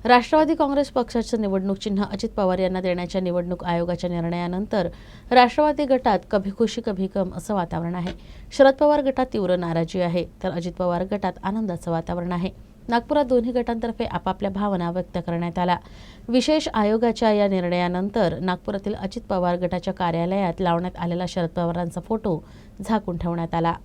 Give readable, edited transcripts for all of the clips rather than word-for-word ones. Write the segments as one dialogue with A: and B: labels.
A: राष्ट्रवादी काँग्रेस पक्षाचं निवडणूक चिन्ह अजित पवार यांना देण्याच्या निवडणूक आयोगाच्या निर्णयानंतर राष्ट्रवादी गटात कभी खुशी कभी गम असं वातावरण आहे। शरद पवार गटात तीव्र नाराजी आहे, तर अजित पवार गटात आनंदाचं वातावरण आहे। नागपुरात दोन्ही गटांतर्फे आपापल्या भावना व्यक्त करण्यात आल्या। विशेष आयोगाच्या या निर्णयानंतर नागपुरातील अजित पवार गटाच्या कार्यालयात लावण्यात आलेला शरद पवारांचा फोटो झाकून ठेवण्यात आला।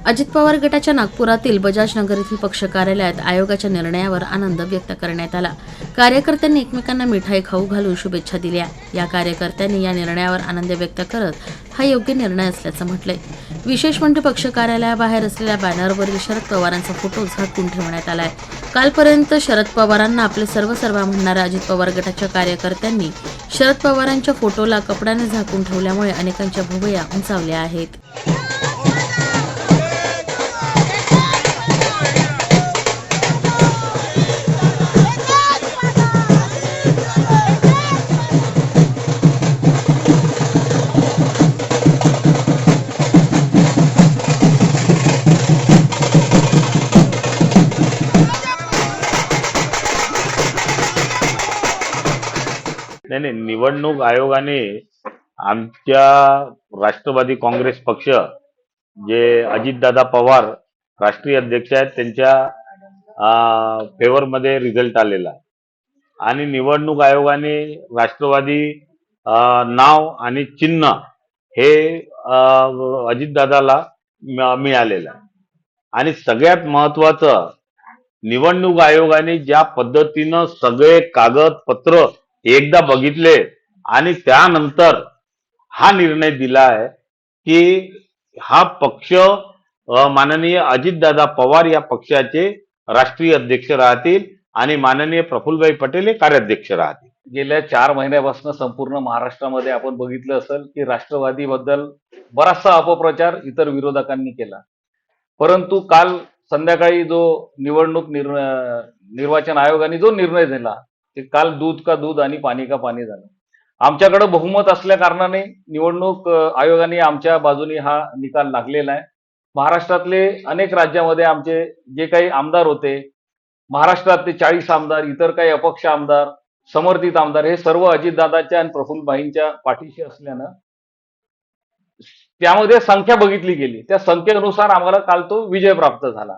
A: अजित पवार गटाच्या नागपुरातील बजाज नगर येथील पक्ष कार्यालयात आयोगाच्या निर्णयावर आनंद व्यक्त करण्यात आला। कार्यकर्त्यांनी एकमेकांना मिठाई खाऊ घालून शुभेच्छा दिल्या। या कार्यकर्त्यांनी या निर्णयावर आनंद व्यक्त करत हा योग्य निर्णय असल्याचं म्हटलंय। विशेष म्हणजे पक्ष कार्यालयाबाहेर असलेल्या बॅनरवरील शरद पवारांचा फोटो झाकून ठेवण्यात आलाय। कालपर्यंत शरद पवारांना आपले सर्व म्हणणाऱ्या अजित पवार गटाच्या कार्यकर्त्यांनी शरद पवारांच्या फोटोला कपड्याने झाकून ठेवल्यामुळे अनेकांच्या भुवया उंचावल्या आहेत।
B: नाही, निवडणूक आयोगाने आमच्या राष्ट्रवादी काँग्रेस पक्ष जे अजितदादा पवार राष्ट्रीय अध्यक्ष आहेत त्यांच्या फेवर मध्ये रिझल्ट आलेला आहे आणि निवडणूक आयोगाने राष्ट्रवादी नाव आणि चिन्ह हे अजितदादाला मिळालेलं आहे। आणि सगळ्यात महत्त्वाचं, निवडणूक आयोगाने ज्या पद्धतीनं सगळे कागदपत्र एकदा बघितले आणि त्यानंतर हा निर्णय दिला आहे की हा पक्ष माननीय अजितदादा पवार या पक्षाचे राष्ट्रीय अध्यक्ष राहतील आणि माननीय प्रफुल्लभाई पटेल हे कार्याध्यक्ष राहतील।
C: गेल्या 4 महिन्यापासून संपूर्ण महाराष्ट्रामध्ये आपण बघितलं असेल की राष्ट्रवादीबद्दल बराचसा अपप्रचार इतर विरोधकांनी केला, परंतु काल संध्याकाळी जो निर्वाचन आयोगाने जो निर्णय दिला ते काल दूध का दूध आणि पाणी का पाणी झालं। आमच्याकडे बहुमत असल्या कारणाने निवडणूक आयोगाने आमच्या बाजूने हा निकाल लागलेला आहे। महाराष्ट्रातले अनेक राज्यामध्ये आमचे जे काही आमदार होते, महाराष्ट्रातले 40 आमदार, इतर काही अपक्ष आमदार, समर्थित आमदार हे सर्व अजितदादाच्या आणि प्रफुल्लभाईंच्या पाठीशी असल्यानं त्यामध्ये संख्या बघितली गेली, त्या संख्येनुसार आम्हाला काल तो विजय प्राप्त झाला।